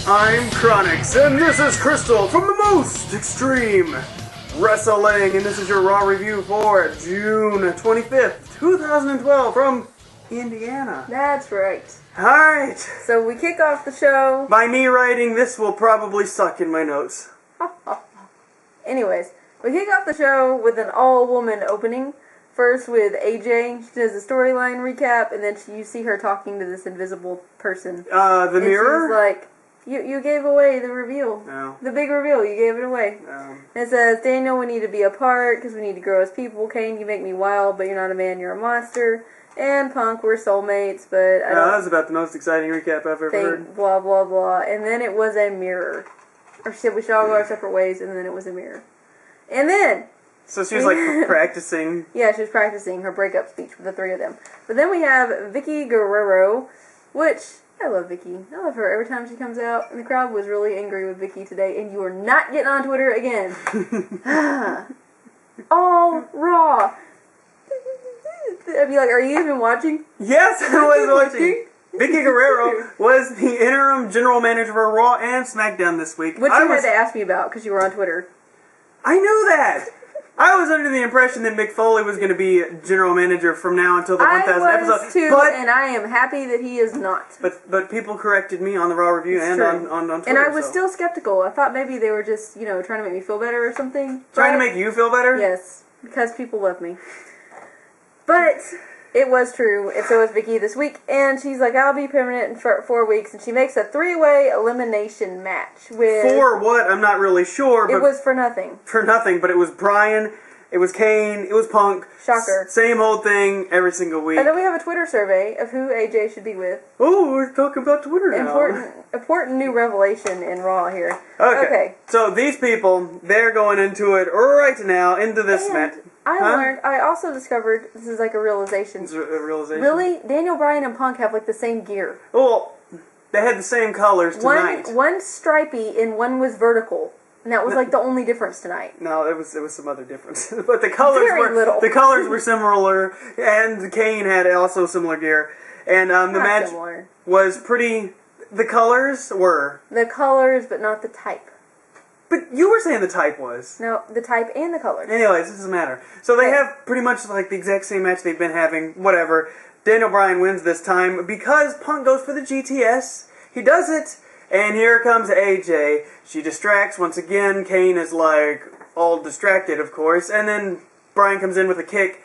I'm Chronix, and this is Crystal from the Most Extreme Wrestling, and this is your Raw review for June 25th, 2012 from Indiana. That's right. Alright. So we kick off the show. By me writing, this will probably suck in my notes. Anyways, we kick off the show with an all-woman opening. First with AJ, she does a storyline recap, and then you see her talking to this invisible person. The mirror? She's like, you gave away the reveal. No. The big reveal, you gave it away. It says, Daniel, we need to be apart, because we need to grow as people. Kane, you make me wild, but you're not a man, you're a monster. And Punk, we're soulmates, but I don't that was about the most exciting recap I've ever heard. Blah, blah, blah. And then it was a mirror. Or she said, we should all go our separate ways, and then it was a mirror. And then... So she was like practicing. Yeah, she was practicing her breakup speech with the three of them. But then we have Vickie Guerrero, which, I love Vickie. I love her every time she comes out. And the crowd was really angry with Vickie today, and you are not getting on Twitter again. All Raw. I'd be like, are you even watching? Yes, I was watching. Vickie Guerrero was the interim general manager for Raw and SmackDown this week. Which you had to ask me about, because you were on Twitter. I knew that! I was under the impression that Mick Foley was going to be general manager from now until the 1000th episode. I was too, and I am happy that he is not. But people corrected me on the Raw review and on Twitter. And I was still skeptical. I thought maybe they were just, trying to make me feel better or something. Trying to make you feel better? Yes, because people love me. But it was true, and so was Vickie this week. And she's like, I'll be permanent in 4 weeks. And she makes a 3-way elimination match with... For what? I'm not really sure. It was for nothing. For nothing, but it was Bryan, it was Kane, it was Punk. Shocker. Same old thing every single week. And then we have a Twitter survey of who AJ should be with. Oh, we're talking about Twitter now. Important new revelation in Raw here. Okay. So these people, they're going into it right now, into this match. I also discovered, this is like a realization. It's a realization? Really? Daniel Bryan and Punk have like the same gear. Well, they had the same colors tonight. One stripy and one was vertical. And that was like the only difference tonight. No, it was some other difference. But the colors the colors were similar, and Kane had also similar gear. And the match was pretty... The colors were... The colors, but not the type. But you were saying the type was. No, the type and the colors. Anyways, this doesn't matter. So they have pretty much like the exact same match they've been having, whatever. Daniel Bryan wins this time because Punk goes for the GTS. He does it, and here comes AJ. She distracts once again. Kane is like all distracted, of course, and then Bryan comes in with a kick,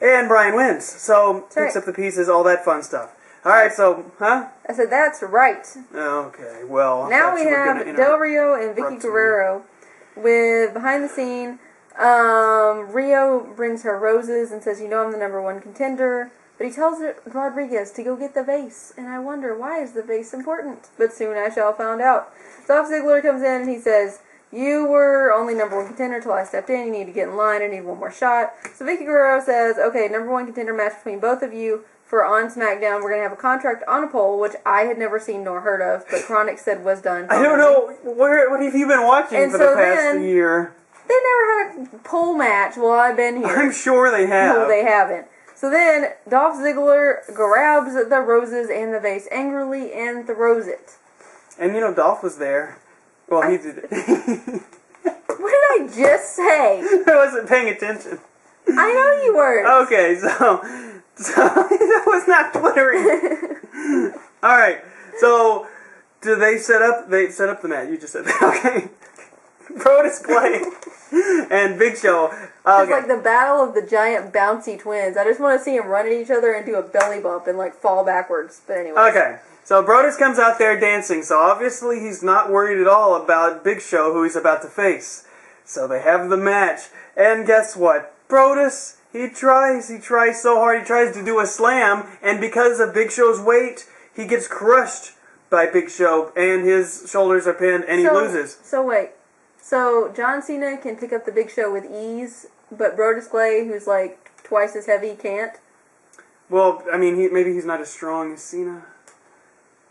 and Bryan wins. So picks up the pieces, all that fun stuff. Alright, so, huh? I said, that's right. Okay, well... Now we have Del Rio and Vickie Guerrero with behind the scene. Rio brings her roses and says, I'm the #1 contender. But he tells Rodriguez to go get the vase. And I wonder, why is the vase important? But soon I shall find out. Dolph Ziggler comes in and he says, you were only #1 contender until I stepped in. You need to get in line. I need one more shot. So Vickie Guerrero says, okay, =1 contender match between both of you. For on SmackDown, we're going to have a contract on a pole, which I had never seen nor heard of, but Chronix said was done. I don't know. What have you been watching for the past year? They never had a pole match while I've been here. I'm sure they have. No, they haven't. So then, Dolph Ziggler grabs the roses and the vase angrily and throws it. And Dolph was there. Well, he did it. What did I just say? I wasn't paying attention. I know you were. Okay, so that was not twittering. Alright, so do they set up the match? You just said that, okay. Pro display and Big Show. Okay. It's like the battle of the giant bouncy twins. I just want to see them run at each other and do a belly bump and fall backwards. But anyway. Okay, so Brodus comes out there dancing, so obviously he's not worried at all about Big Show, who he's about to face. So they have the match, and guess what? Brodus, he tries so hard, he tries to do a slam, and because of Big Show's weight, he gets crushed by Big Show, and his shoulders are pinned, and he loses. So wait, so John Cena can pick up the Big Show with ease, but Brodus Clay, who's like twice as heavy, can't? Well, I mean, maybe he's not as strong as Cena.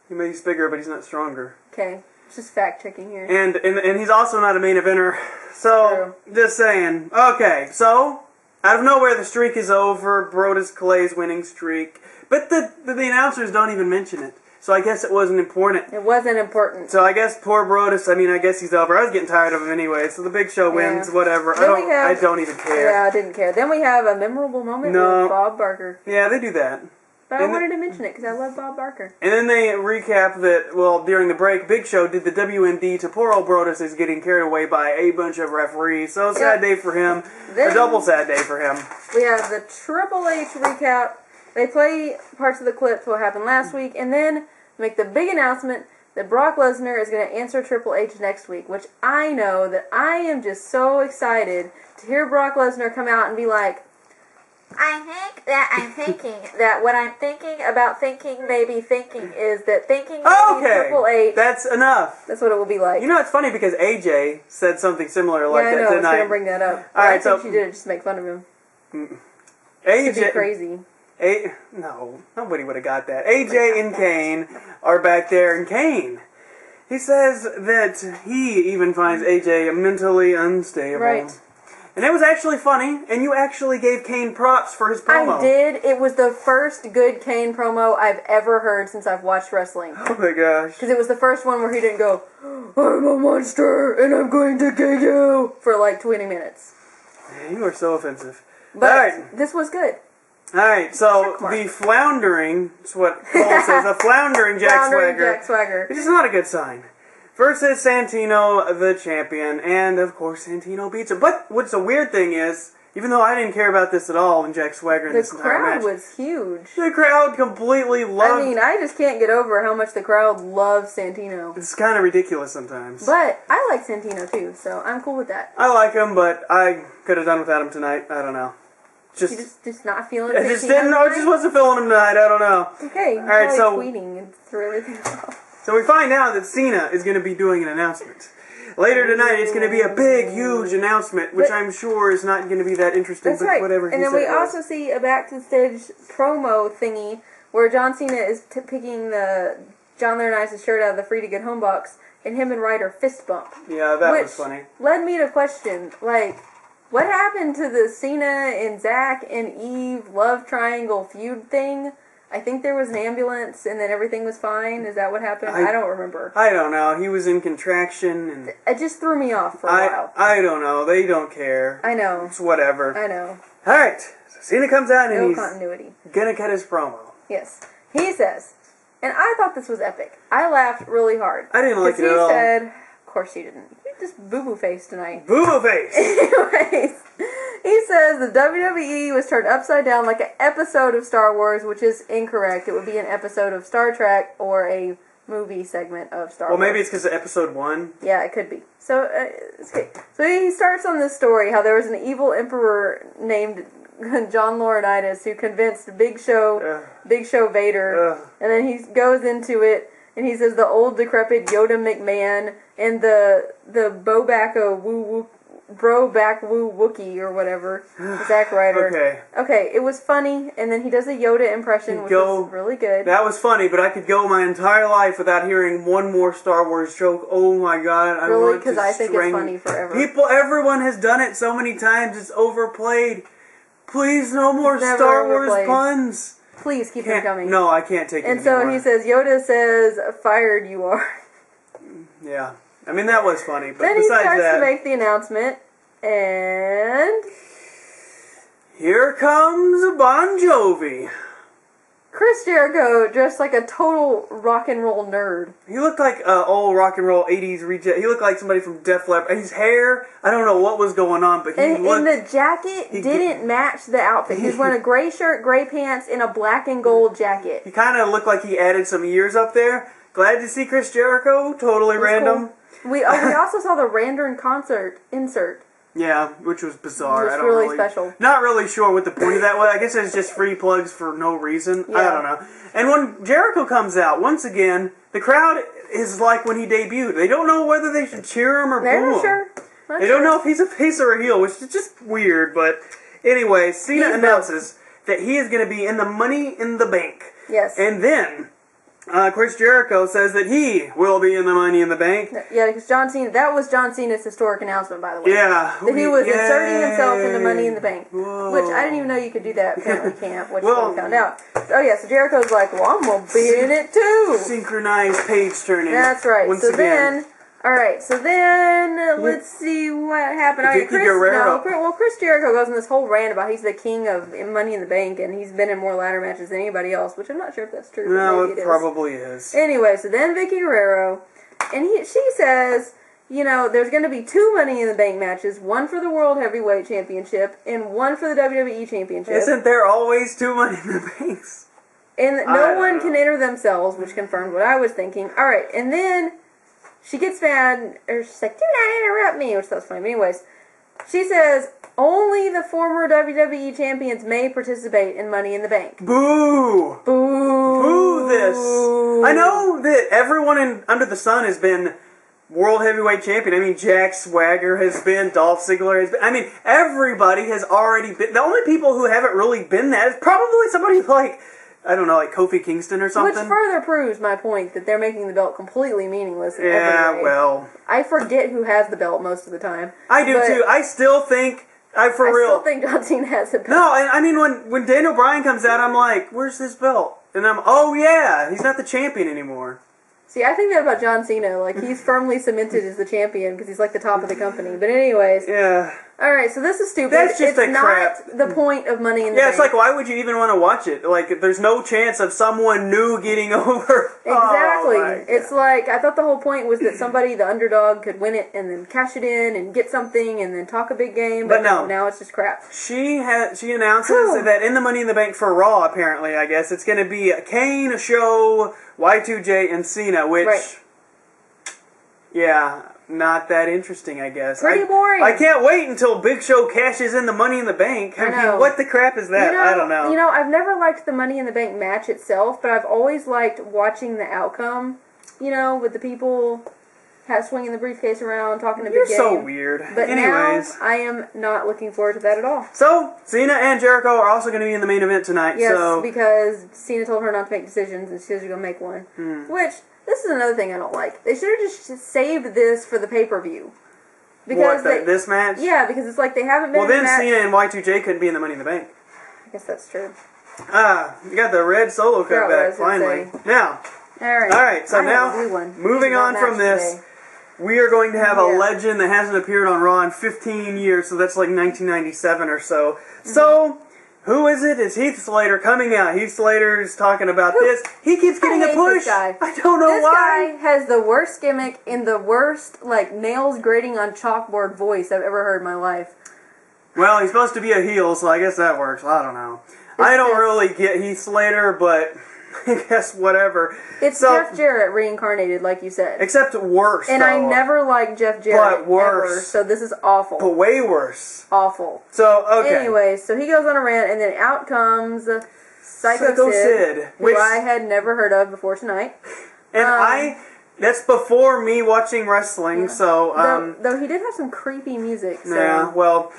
He's bigger, but he's not stronger. Okay, just fact checking here. And he's also not a main eventer. So, just saying. Okay, so out of nowhere, the streak is over. Brodus Clay's winning streak. But the announcers don't even mention it. So I guess it wasn't important. It wasn't important. So I guess poor Brodus, I guess he's over. I was getting tired of him anyway, so the Big Show wins, whatever. I don't even care. Yeah, I didn't care. Then we have a memorable moment with Bob Barker. Yeah, they do that. But I wanted to mention it because I love Bob Barker. And then they recap that, well, during the break, Big Show did the WND to poor old Brodus is getting carried away by a bunch of referees. So sad day for him. A double sad day for him. We have the Triple H recap. They play parts of the clips what happened last week, and then make the big announcement that Brock Lesnar is going to answer Triple H next week, which I know that I am just so excited to hear Brock Lesnar come out and be like, I think that I'm thinking that what I'm thinking about thinking maybe thinking is that thinking maybe Triple H. That's enough. That's what it will be like. You know, it's funny because AJ said something similar like that tonight. I was going to bring that up. I think she did it just to make fun of him. AJ. It'd be crazy. No, nobody would have got that. AJ and Kane are back there, and Kane, he says that he even finds AJ mentally unstable. Right. And it was actually funny, and you actually gave Kane props for his promo. I did. It was the first good Kane promo I've ever heard since I've watched wrestling. Oh my gosh. Because it was the first one where he didn't go, I'm a monster, and I'm going to kill you, for like 20 minutes. You are so offensive. But this was good. Alright, so the floundering, that's what Cole says, a floundering Jack Swagger. Which is not a good sign. Versus Santino, the champion, and of course Santino beats him. But what's the weird thing is, even though I didn't care about this at all when Jack Swagger in this entire match. The crowd was huge. The crowd completely loved... I mean, I just can't get over how much the crowd loves Santino. It's kind of ridiculous sometimes. But I like Santino too, so I'm cool with that. I like him, but I could have done without him tonight. I don't know. You just not feeling it? I just didn't know. I just wasn't feeling him tonight. I don't know. Okay, all right, so tweeting and threw everything off. So we find out that Cena is going to be doing an announcement. Later tonight, it's going to be a big, huge announcement, which I'm sure is not going to be that interesting, that's but right. whatever he said. And then we also see a backstage promo thingy where John Cena is picking the John Laurinaitis' shirt out of the Free to Get Home box, and him and Ryder fist bump. Yeah, that was funny. Led me to question, like, what happened to the Cena and Zack and Eve love triangle feud thing? I think there was an ambulance and then everything was fine. Is that what happened? I don't remember. I don't know. He was in contraction and... It just threw me off for a while. I don't know. They don't care. I know. It's whatever. I know. Alright. So Cena comes out and he's continuity. Gonna cut his promo. Yes. He says, and I thought this was epic. I laughed really hard. I didn't like it at all. He said, of course you didn't. You just boo-boo face tonight. Boo-boo face! Anyways... He says the WWE was turned upside down like an episode of Star Wars, which is incorrect. It would be an episode of Star Trek or a movie segment of Star Wars. Well, maybe it's because of episode 1. Yeah, it could be. So, okay. So he starts on this story how there was an evil emperor named John Laurinaitis who convinced Big Show Vader, and then he goes into it and he says the old decrepit Yoda McMahon and the Bobacco Woo Wookie or whatever, Zack Ryder. Okay, it was funny, and then he does a Yoda impression, which was really good. That was funny, but I could go my entire life without hearing one more Star Wars joke. Oh my god, I really? Because I think it's funny forever. Everyone has done it so many times, it's overplayed. Please, no more Star Wars puns. Please keep them coming. No, I can't take it anymore. And so he says, Yoda says, fired you are. Yeah. I mean, that was funny, but then besides he starts to make the announcement, and... here comes Bon Jovi. Chris Jericho dressed like a total rock and roll nerd. He looked like an old rock and roll 80s reject. He looked like somebody from Def Leppard. And his hair, I don't know what was going on, but and the jacket didn't match the outfit. He was wearing a gray shirt, gray pants, and a black and gold jacket. He kind of looked like he added some ears up there. Glad to see Chris Jericho. Totally random. Cool. We also saw the Random concert insert. Yeah, which was bizarre. It was really special. Not really sure what the point of that was. I guess it's just free plugs for no reason. Yeah. I don't know. And when Jericho comes out, once again, the crowd is like when he debuted. They don't know whether they should cheer him or boo him. Sure. They don't know if he's a face or a heel, which is just weird. But anyway, Cena announces that he is going to be in the Money in the Bank. Yes. And then Chris Jericho says that he will be in the Money in the Bank. Yeah, because John Cena, that was John Cena's historic announcement, by the way. Yeah. That he was inserting himself into Money in the Bank. Whoa. Which, I didn't even know you could do that. Apparently can't, which we found out. Oh yeah, so Jericho's like, well, I'm going to be in it too. Synchronized page turning. That's right. Once so again. then, let's see what happened. Vickie Guerrero. Chris Jericho goes on this whole rant about he's the king of Money in the Bank, and he's been in more ladder matches than anybody else, which I'm not sure if that's true. No, it probably is. Anyway, so then Vickie Guerrero, and she says, there's going to be 2 Money in the Bank matches, one for the World Heavyweight Championship, and one for the WWE Championship. Isn't there always 2 Money in the Banks? And no one can enter themselves, which confirmed what I was thinking. Alright, and then she gets mad, or she's like, do not interrupt me, which sounds funny. But anyways, she says, only the former WWE champions may participate in Money in the Bank. Boo! Boo! Boo this! I know that everyone under the sun has been World Heavyweight Champion. I mean, Jack Swagger has been, Dolph Ziggler has been. I mean, everybody has already been. The only people who haven't really been that is probably somebody like, I don't know, like Kofi Kingston or something. Which further proves my point that they're making the belt completely meaningless in every way. Well. I forget who has the belt most of the time. I do too. I still think, I still think John Cena has the belt. No, I mean, when Daniel Bryan comes out, I'm like, where's this belt? And oh yeah, he's not the champion anymore. See, I think that about John Cena. Like, he's firmly cemented as the champion because he's like the top of the company. But anyways. Yeah. Alright, so this is stupid. That's just it's crap. Not the point of Money in the Bank. Yeah, it's like, why would you even want to watch it? Like, there's no chance of someone new getting over. Exactly. Oh, it's like, I thought the whole point was that somebody, the underdog, could win it and then cash it in and get something and then talk a big game. But no, now it's just crap. She announces that in the Money in the Bank for Raw, apparently, I guess, it's going to be Kane, Show, Y2J, and Cena, which... Right. Yeah, not that interesting, I guess. Pretty boring. I can't wait until Big Show cashes in the Money in the Bank. I mean, what the crap is that? I don't know. I've never liked the Money in the Bank match itself, but I've always liked watching the outcome, with the people swinging the briefcase around, talking a big game. You're so weird. But anyways, now, I am not looking forward to that at all. So, Cena and Jericho are also going to be in the main event tonight. Yes, because Cena told her not to make decisions, and she says she's going to make one. Which... This is another thing I don't like. They should have just saved this for the pay-per-view. Because this match? Yeah, because it's like they haven't been in the match. Well, then Cena and Y2J couldn't be in the Money in the Bank. I guess that's true. You got the red solo cut back, finally. Now. Alright, so now, moving on from this, we are going to have a legend that hasn't appeared on Raw in 15 years, so that's like 1997 or so. Mm-hmm. So... who is it? It's Heath Slater coming out. Heath Slater's talking about this. He keeps getting a push. I don't know why. This guy has the worst gimmick in the worst, nails grating on chalkboard voice I've ever heard in my life. Well, he's supposed to be a heel, so I guess that works. I don't know. I don't really get Heath Slater, but I guess whatever. It's Jeff Jarrett reincarnated, like you said. Except worse, And I never liked Jeff Jarrett. But worse. Ever, so this is awful. But way worse. Awful. So, okay. Anyway, so he goes on a rant, and then out comes Sycho SiD, who I had never heard of before tonight. And that's before me watching wrestling, so... Though he did have some creepy music, so... Yeah, well...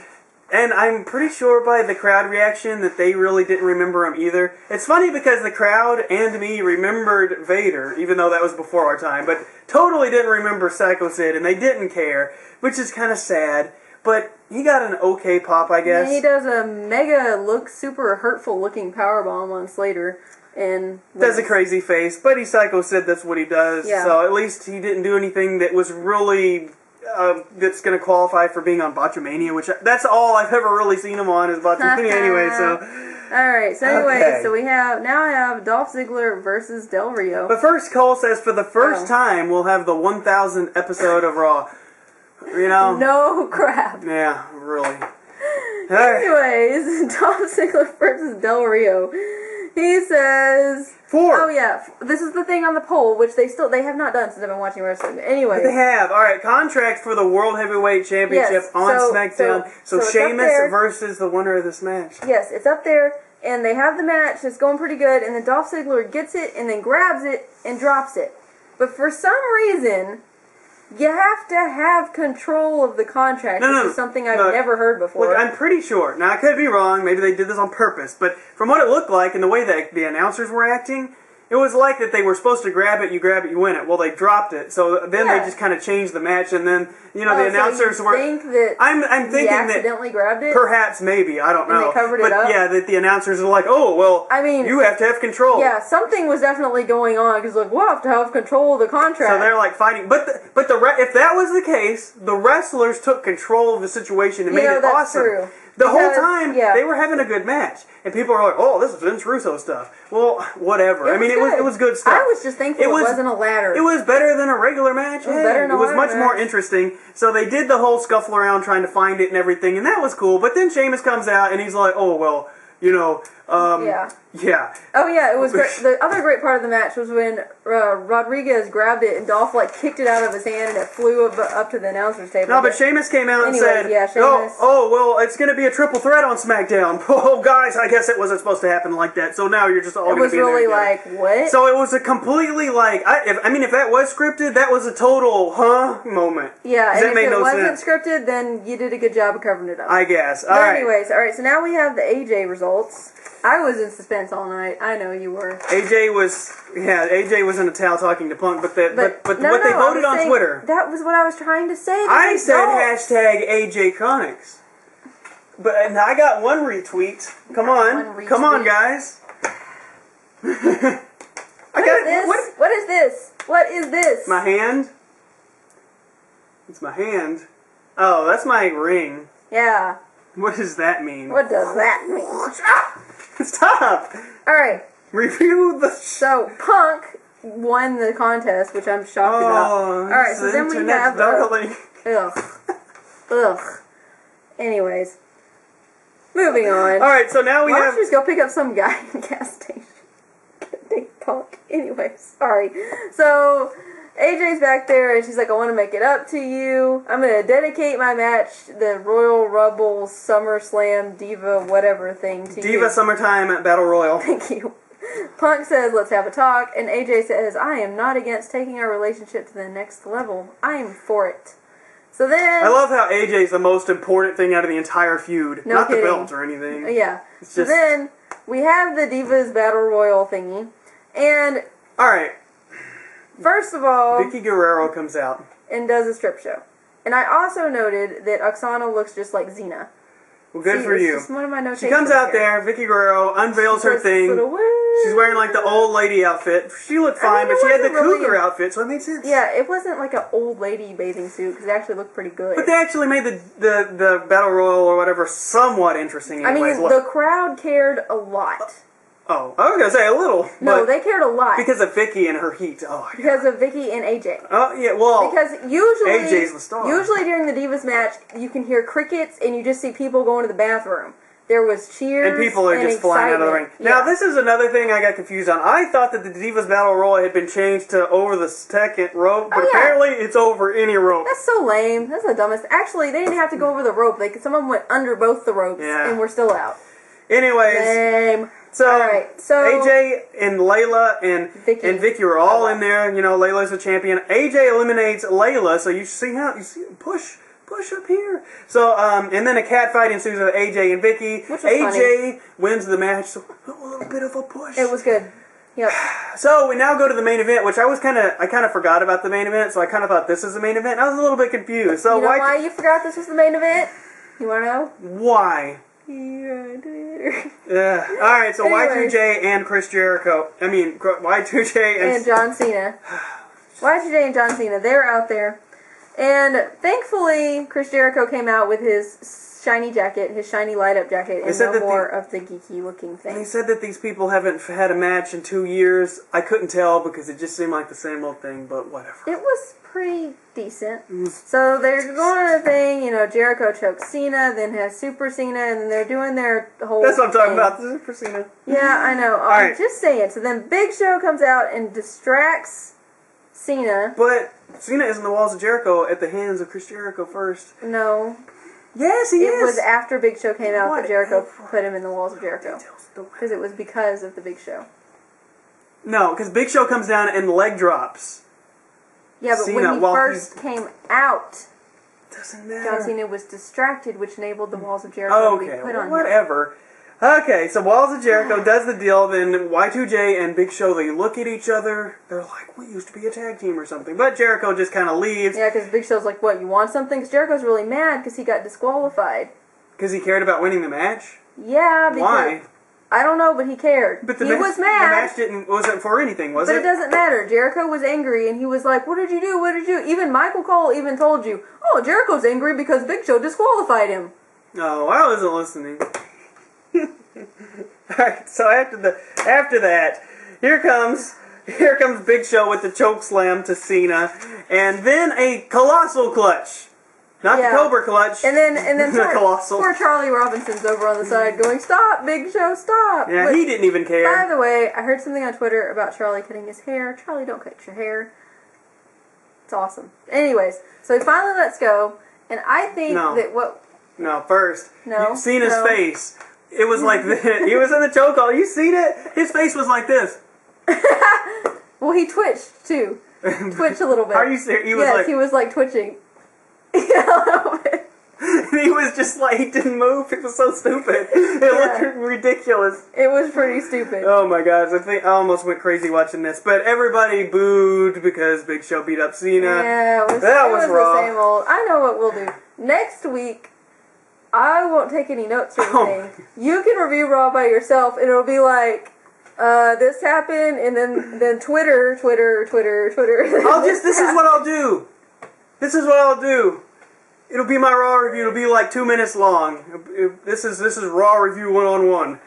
And I'm pretty sure by the crowd reaction that they really didn't remember him either. It's funny because the crowd and me remembered Vader, even though that was before our time, but totally didn't remember Sycho SiD, and they didn't care, which is kind of sad. But he got an okay pop, I guess. Yeah, he does a super hurtful looking powerbomb on Slater. And does a crazy face, but he's Sycho SiD, that's what he does. Yeah. So at least he didn't do anything that was really... that's going to qualify for being on Botchamania, which that's all I've ever really seen him on is Botchamania anyway, so... Alright, so anyway, so I have Dolph Ziggler versus Del Rio. But first, Cole says for the first time we'll have the 1000th episode of Raw. No crap. Yeah, really. Anyways, Dolph Ziggler versus Del Rio. He says... 4. Oh, yeah. This is the thing on the poll, which they have not done since I've been watching wrestling. Anyway. But they have. Alright, contract for the World Heavyweight Championship on SmackDown. So Sheamus versus the winner of this match. Yes, it's up there, and they have the match. It's going pretty good, and then Dolph Ziggler gets it, and then grabs it, and drops it. But for some reason... you have to have control of the contract, which is something I've never heard before. Look, I'm pretty sure. Now, I could be wrong. Maybe they did this on purpose. But from what it looked like and the way that the announcers were acting, it It was like that they were supposed to grab it, you win it. Well, they dropped it, so then they Yeah. just kind of changed the match, and then the So announcers you were. think that I'm he thinking that accidentally grabbed it? perhaps, maybe, I don't And know. they covered but it up? yeah, that the announcers are like, oh well, I mean, you have to have control. Yeah, something was definitely going on because like we'll have to have control of the contract. So they're like fighting, if that was the case, the wrestlers took control of the situation and made it that's awesome. true. The whole Because, time they were having a good match, and people are like, "Oh, this is Vince Russo stuff." Well, whatever. It was good stuff. I was just thankful it wasn't a ladder. It was better than a regular match. It was better than a It was ladder much more match. interesting. So they did the whole scuffle around trying to find it and everything, and that was cool. But then Sheamus comes out and he's like, "Oh well, yeah." Oh yeah, it was great. The other great part of the match was when Rodriguez grabbed it and Dolph kicked it out of his hand and it flew up to the announcer's table. No, but Sheamus came out and said, Sheamus. "Oh, well, it's going to be a triple threat on SmackDown." Oh, guys, I guess it wasn't supposed to happen like that. So now you're just all going to be It was really there like what? So it was a completely if that was scripted, that was a total moment. Yeah, and that if made it no wasn't sense. scripted, then you did a good job of covering it up. I guess. But anyways, all right. So now we have the AJ results. I was in suspense all night. I know you were. AJ was in a towel talking to Punk, but what they voted on Twitter. That was what I was trying to say. I said hashtag AJ Chronics. And I got one retweet. Come on, guys. What is this? What is this? My hand? It's my hand. Oh, that's my ring. Yeah. What does that mean? What does that mean? Stop! Alright. Review the... So, Punk won the contest, which I'm shocked about. Alright, so then we have... Ugh. Anyways. Moving on. Alright, so now we Why have... don't you just go pick up some guy in the gas station? Dang Punk. Anyways, sorry. So... AJ's back there, and she's like, I want to make it up to you. I'm going to dedicate my match, the Royal Rumble SummerSlam Diva whatever thing, to you. Diva Summertime Battle Royal. Thank you. Punk says, let's have a talk, and AJ says, I am not against taking our relationship to the next level. I am for it. So then... I love how AJ's the most important thing out of the entire feud. No Not kidding. the belt or anything. Yeah. It's so then, we have the Divas Battle Royal thingy, and... Alright. First of all... Vickie Guerrero comes out. And does a strip show. And I also noted that Oksana looks just like Xena. Well, good for you. Just one of my notations she comes out here. there, Vickie Guerrero unveils her thing. She's wearing like the old lady outfit. She looked fine, but she had the cougar outfit, so it made sense. Yeah, it wasn't like an old lady bathing suit, because it actually looked pretty good. But they actually made the Battle Royal or whatever somewhat interesting anyways. I mean, the crowd cared a lot. Oh, I was going to say a little. No, they cared a lot. Because of Vickie and her heat. Oh, because of Vickie and AJ. Oh, yeah, well. Because usually, AJ's the star. Usually during the Divas match, you can hear crickets and you just see people going to the bathroom. There was cheers and people are just flying out of the ring. Yeah. Now, this is another thing I got confused on. I thought that the Divas Battle Royal had been changed to over the second rope, but apparently it's over any rope. That's so lame. That's the dumbest. Actually, they didn't have to go over the rope. Someone went under both the ropes and we're still out. Anyways. Lame. So, Alright, so AJ and Layla and Vickie were all in there. You know, Layla's the champion. AJ eliminates Layla, so you see push up here. So, and then a cat fight ensues with AJ and Vickie. AJ wins the match, so a little bit of a push. It was good. Yep. So we now go to the main event, which I kind of forgot about the main event, so I kind of thought this was the main event. I was a little bit confused. So you know why you forgot this was the main event? You want to know? Why? Yeah. Alright, so Y2J and Chris Jericho. I mean, Y2J and John Cena. Y2J and John Cena, they're out there. And thankfully, Chris Jericho came out with his shiny jacket, his shiny light-up jacket, and no more of the geeky-looking thing. They said that these people haven't had a match in 2 years. I couldn't tell because it just seemed like the same old thing, but whatever. It was pretty decent. So they're going on a thing, you know, Jericho chokes Cena, then has Super Cena, and they're doing their whole That's what I'm talking thing. about, the Super Cena. Yeah, I know. I'm just saying. So then Big Show comes out and distracts Cena. But Cena is in the walls of Jericho at the hands of Chris Jericho first. No. Yes, he is. It was after Big Show came out that Jericho put him in the walls of Jericho. Because it was because of the Big Show. No, because Big Show comes down and leg drops. Yeah, but Cena, when he first came out, doesn't matter. John Cena was distracted, which enabled the walls of Jericho to be put on him. Whatever. Okay, so Walls of Jericho does the deal, then Y2J and Big Show, they look at each other. They're like, we used to be a tag team or something. But Jericho just kind of leaves. Yeah, because Big Show's like, what, you want something? Because Jericho's really mad because he got disqualified. Because he cared about winning the match? Yeah, because... Why? I don't know, but he cared. But he was mad. The match wasn't for anything, was it? But it doesn't matter. Jericho was angry, and he was like, what did you do? What did you do? Even Michael Cole even told you, oh, Jericho's angry because Big Show disqualified him. No, I wasn't listening. Alright, so after that, here comes Big Show with the choke slam to Cena, and then a colossal clutch. Not the Cobra clutch. And then the colossal. Poor Charlie Robinson's over on the side going, stop, Big Show, stop. Yeah, he didn't even care. By the way, I heard something on Twitter about Charlie cutting his hair. Charlie, don't cut your hair. It's awesome. Anyways, so he finally lets go, and I think that what... No, first, no, Cena's face. It was like this. He was in the chokehold. You seen it? His face was like this. Well, he twitched, too. Twitched a little bit. Are you serious? Yes, he was like twitching. Yeah, a little bit. He was just like, he didn't move. It was so stupid. It looked ridiculous. It was pretty stupid. Oh my gosh, I almost went crazy watching this. But everybody booed because Big Show beat up Cena. Yeah, it was raw. The same old. I know what we'll do. Next week, I won't take any notes or anything. You can review Raw by yourself, and it'll be like, this happened, and then Twitter. This is what I'll do. This is what I'll do. It'll be my Raw review. It'll be like 2 minutes long. This is Raw review 1-on-1.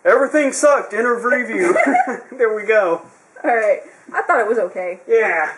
Everything sucked. End of review. There we go. All right. I thought it was okay. Yeah.